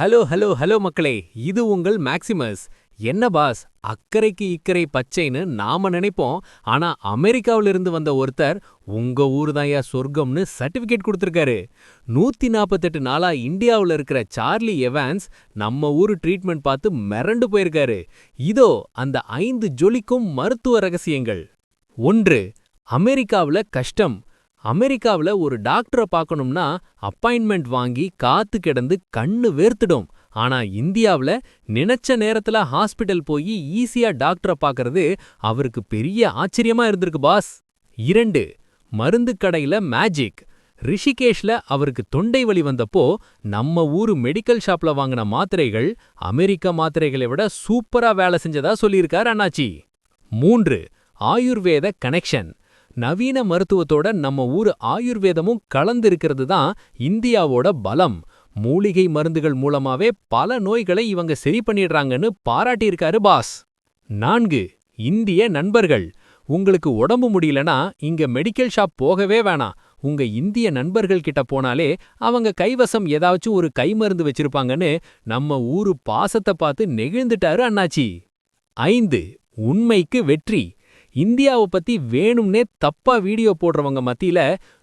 Hello hello hello மக்களே, இது உங்கள் மேக்சிமஸ். என்ன பாஸ், அக்கறைக்கு இக்கரை பச்சைன்னு நாம நினைப்போம். ஆனா அமெரிக்காவில இருந்து வந்த ஒருத்தர் உங்க ஊரு தான்யா சொர்க்கம்னு சர்டிபிகேட் கொடுத்திருக்காரு. 148 நாளா இந்தியாவுல இருக்கிற சார்லி எவான்ஸ் நம்ம ஊரு ட்ரீட்மெண்ட் பார்த்து மிரண்டு போயிருக்காரு. இதோ அந்த 5 ஜொலிக்கும் மருத்துவ ரகசியங்கள். 1. அமெரிக்காவுல கஷ்டம். அமெரிக்காவுல ஒரு டாக்டரை பார்க்கணும்னா அப்பாயின்மெண்ட் வாங்கி காத்து கிடந்து கண்ணு வேர்த்துடும். ஆனா இந்தியாவுல நினைச்ச நேரத்துல ஹாஸ்பிடல் போய் ஈஸியா டாக்டரை பார்க்கறது அவருக்கு பெரிய ஆச்சரியமா இருந்திருக்கு பாஸ். 2. மருந்து கடையில மேஜிக். ரிஷிகேஷ்ல அவருக்கு தொண்டை வலி வந்தப்போ நம்ம ஊரு மெடிக்கல் ஷாப்ல வாங்கின மாத்திரைகள் அமெரிக்க மாத்திரைகளை விட சூப்பரா வேலை செஞ்சதா சொல்லியிருக்கார் அண்ணாச்சி. 3. ஆயுர்வேத கனெக்ஷன். நவீன மருத்துவத்தோட நம்ம ஊரு ஆயுர்வேதமும் கலந்து இருக்கிறது தான் இந்தியாவோட பலம். மூலிகை மருந்துகள் மூலமாவே பல நோய்களை இவங்க சரி பண்ணிடுறாங்கன்னு பாராட்டியிருக்காரு பாஸ். 4. இந்திய நண்பர்கள். உங்களுக்கு உடம்பு முடியலனா இங்க மெடிக்கல் ஷாப் போகவே வேணாம். உங்க இந்திய நண்பர்கள் கிட்ட போனாலே அவங்க கைவசம் ஏதாச்சும் ஒரு கைமருந்து வச்சிருப்பாங்கன்னு நம்ம ஊரு பாசத்தை பார்த்து நெகிழ்ந்துட்டாரு அண்ணாச்சி. 5. உண்மைக்கு வெற்றி. இந்தியாவை பத்தி வேணும்னே தப்பா வீடியோ போடுறவங்க மத்தியில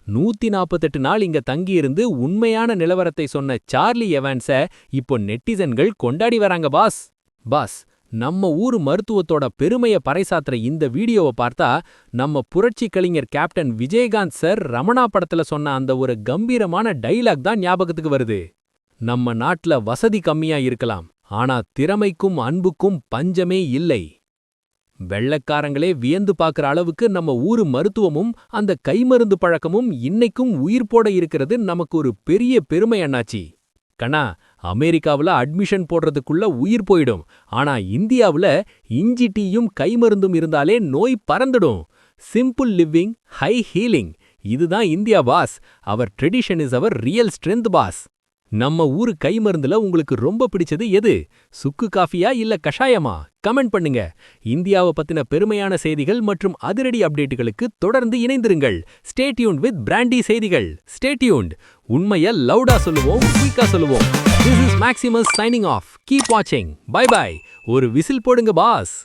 148 நாள் இங்க தங்கியிருந்து உண்மையான நிலவரத்தை சொன்ன சார்லி எவான்ஸ இப்போ நெட்டிசன்கள் கொண்டாடி வராங்க பாஸ். பாஸ், நம்ம ஊரு மருத்துவத்தோட பெருமைய பறைசாத்துற இந்த வீடியோவை பார்த்தா நம்ம புரட்சி கலைஞர் கேப்டன் விஜயகாந்த் சார் ரமணா படத்துல சொன்ன அந்த ஒரு கம்பீரமான டைலாக் தான் ஞாபகத்துக்கு வருது. நம்ம நாட்டுல வசதி கம்மியா இருக்கலாம், ஆனா திறமைக்கும் அன்புக்கும் பஞ்சமே இல்லை. வெள்ளைக்காரங்களே வியந்து பார்க்கற அளவுக்கு நம்ம ஊரு மருத்துவமும் அந்த கைமருந்து பழக்கமும் இன்னைக்கும் உயிர் போட இருக்கிறது நமக்கு ஒரு பெரிய பெருமை அண்ணாச்சி. கண்ணா, அமெரிக்காவுல அட்மிஷன் போடுறதுக்குள்ள உயிர் போயிடும். ஆனா இந்தியாவுல இஞ்சி டீயும் கைமருந்தும் இருந்தாலே நோய் பறந்துடும். Simple living, high healing. இதுதான் India boss. Our tradition is our real strength boss. நம்ம ஊரு கைமருந்துல உங்களுக்கு ரொம்ப பிடிச்சது எது? சுக்கு காஃபியா இல்ல கஷாயமா? கமெண்ட் பண்ணுங்க. இந்தியாவை பத்தின பெருமையான செய்திகள் மற்றும் அதிரடி அப்டேட்டுகளுக்கு தொடர்ந்து இணைந்திருங்கள். ஸ்டே டியூன்ட் வித் பிராண்டி செய்திகள். Stay tuned. உண்மைய லவுடா சொல்லுவோம், குயிக்கா சொல்லுவோம். This is Maximus signing off. Keep watching. Bye bye. ஒரு விசில் போடுங்க பாஸ்.